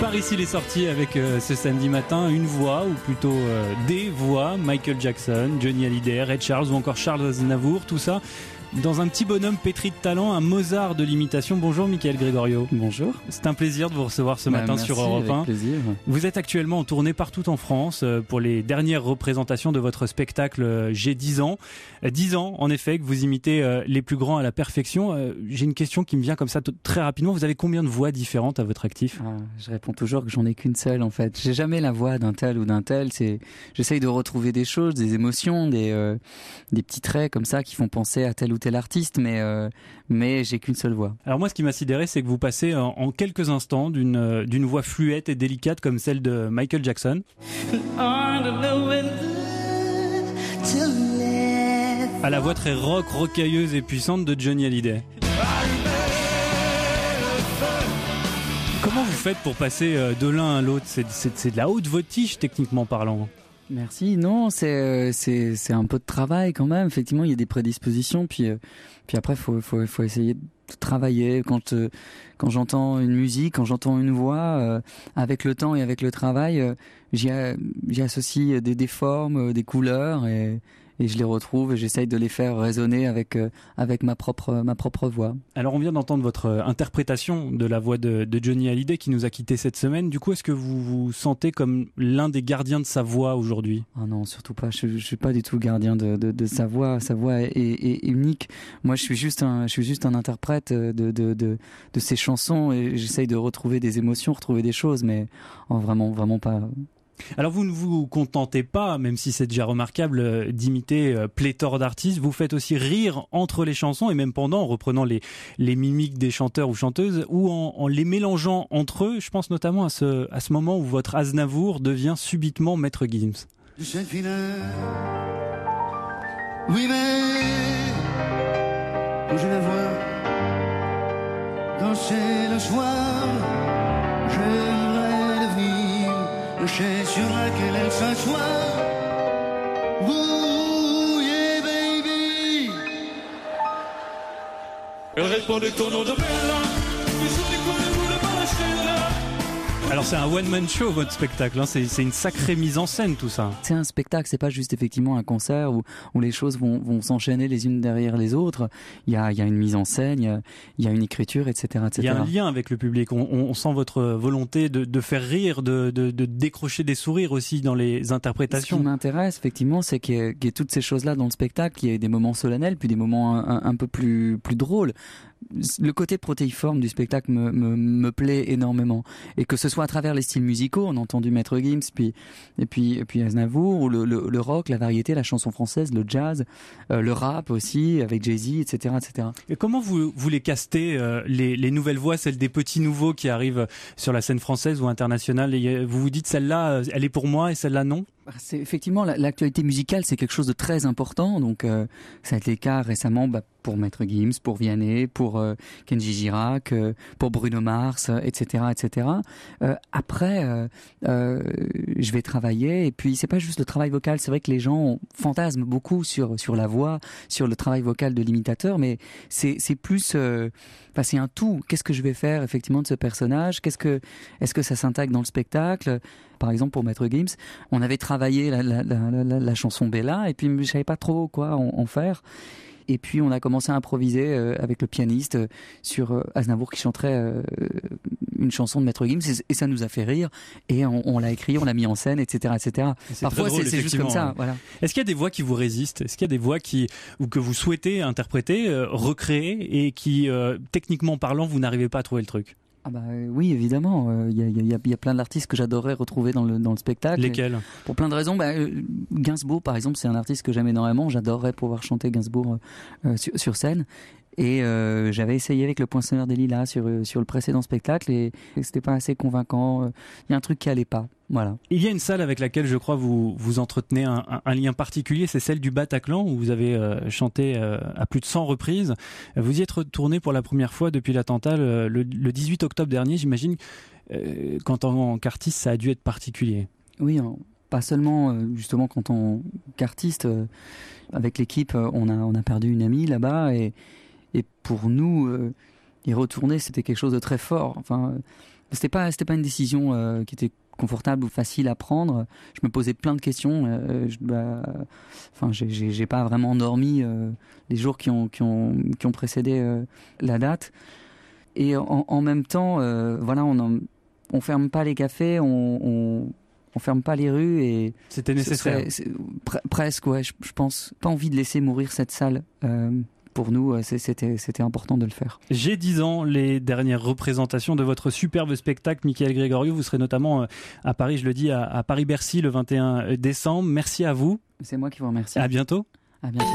Par ici les sorties avec ce samedi matin, une voix, ou plutôt des voix, Michael Jackson, Johnny Hallyday, Ray Charles ou encore Charles Aznavour, tout ça dans un petit bonhomme pétri de talent, un Mozart de l'imitation. Bonjour Mickaël Gregorio. Bonjour. C'est un plaisir de vous recevoir ce matin merci, sur Europe 1. Avec plaisir. Vous êtes actuellement en tournée partout en France pour les dernières représentations de votre spectacle J'ai 10 ans. 10 ans, en effet, que vous imitez les plus grands à la perfection. J'ai une question qui me vient comme ça très rapidement. Vous avez combien de voix différentes à votre actif ? Je réponds toujours que j'en ai qu'une seule en fait. J'ai jamais la voix d'un tel ou d'un tel. J'essaye de retrouver des choses, des émotions, des petits traits comme ça qui font penser à tel ou tel artiste, mais j'ai qu'une seule voix. Alors moi, ce qui m'a sidéré, c'est que vous passez en quelques instants d'une voix fluette et délicate comme celle de Michael Jackson, à la voix très rocailleuse et puissante de Johnny Hallyday. Comment vous faites pour passer de l'un à l'autre ? C'est de la haute voltige techniquement parlant. Merci. Non, c'est un peu de travail quand même. Effectivement, il y a des prédispositions, puis après faut essayer de travailler. Quand j'entends une musique, quand j'entends une voix, avec le temps et avec le travail, j'y associe des formes, des couleurs et je les retrouve et j'essaye de les faire résonner avec ma propre voix. Alors on vient d'entendre votre interprétation de la voix de Johnny Hallyday qui nous a quittés cette semaine. Du coup, est-ce que vous vous sentez comme l'un des gardiens de sa voix aujourd'hui ? Ah non, surtout pas. Je suis pas du tout gardien de sa voix. Sa voix est unique. Moi, je suis juste un interprète de ses chansons et j'essaye de retrouver des émotions, retrouver des choses, mais vraiment pas. Alors vous ne vous contentez pas, même si c'est déjà remarquable, d'imiter pléthore d'artistes, vous faites aussi rire entre les chansons et même pendant, en reprenant les mimiques des chanteurs ou chanteuses ou en les mélangeant entre eux. Je pense notamment à ce moment où votre Aznavour devient subitement Maître Gims. Oui mais quand je la vois danser le soir, j'aimerais devenir le chai sur laquelle elle s'assoit. Ooh, yeah, baby. Elle répondait ton nom de Bella, mais je découvre le Barachella. Alors c'est un one-man show votre spectacle, hein. C'est une sacrée mise en scène tout ça. C'est un spectacle, c'est pas juste effectivement un concert où les choses vont s'enchaîner les unes derrière les autres. Il y a une mise en scène, il y a une écriture, etc. Il y a un lien avec le public. On sent votre volonté de faire rire, de décrocher des sourires aussi dans les interprétations. Ce qui m'intéresse effectivement, c'est qu'il y ait toutes ces choses-là dans le spectacle, qu'il y ait des moments solennels, puis des moments un peu plus drôles. Le côté protéiforme du spectacle me plaît énormément, et que ce soit à travers les styles musicaux, on a entendu Maître Gims, et puis Aznavour, ou le rock, la variété, la chanson française, le jazz, le rap aussi avec Jay-Z, etc. Et comment vous les castez les nouvelles voix, celles des petits nouveaux qui arrivent sur la scène française ou internationale, et vous vous dites celle-là elle est pour moi et celle-là non? C'est effectivement l'actualité musicale, c'est quelque chose de très important. Donc ça a été le cas récemment pour Maître Gims, pour Vianney, pour Kenji Girac, pour Bruno Mars, etc. Après, je vais travailler, et puis c'est pas juste le travail vocal. C'est vrai que les gens fantasment beaucoup sur la voix, sur le travail vocal de l'imitateur, mais c'est plus c'est un tout. Qu'est-ce que je vais faire effectivement de ce personnage? Est-ce que ça s'intègre dans le spectacle? Par exemple, pour Maître Gims, on avait travaillé la chanson Bella, et puis je savais pas trop quoi en faire. Et puis on a commencé à improviser avec le pianiste sur Aznavour qui chanterait une chanson de Maître Gims, et ça nous a fait rire, et on l'a écrit, on l'a mis en scène, etc. Parfois drôle, c'est juste comme ça. Ouais. Voilà. Est-ce qu'il y a des voix qui vous résistent? Est-ce qu'il y a des voix que vous souhaitez interpréter, recréer, et qui, techniquement parlant, vous n'arrivez pas à trouver le truc? Oui, évidemment. Il y a plein d'artistes que j'adorerais retrouver dans le spectacle. Lesquels? Pour plein de raisons. Gainsbourg, par exemple, c'est un artiste que j'aime énormément. J'adorerais pouvoir chanter Gainsbourg sur scène. Et j'avais essayé avec le Poinçonneur des Lilas sur le précédent spectacle, et c'était pas assez convaincant. Il y a un truc qui allait pas. Voilà. Il y a une salle avec laquelle je crois vous entretenez un lien particulier, c'est celle du Bataclan, où vous avez chanté à plus de 100 reprises. Vous y êtes retourné pour la première fois depuis l'attentat le 18 octobre dernier, j'imagine qu'en tant qu'artiste ça a dû être particulier. Oui, pas seulement justement qu'en tant qu'artiste. Avec l'équipe, on a perdu une amie là-bas, et pour nous y retourner, c'était quelque chose de très fort. Enfin, C'était pas une décision qui était confortable ou facile à prendre. Je me posais plein de questions. J'ai pas vraiment dormi les jours qui ont précédé la date. Et en même temps, on ferme pas les cafés, on ferme pas les rues et c'était nécessaire. Presque, ouais. Je pense pas envie de laisser mourir cette salle. Pour nous, c'était important de le faire. J'ai 10 ans, les dernières représentations de votre superbe spectacle, Michael Gregorio. Vous serez notamment à Paris, je le dis, à Paris-Bercy le 21 décembre. Merci à vous. C'est moi qui vous remercie. À bientôt. À bientôt.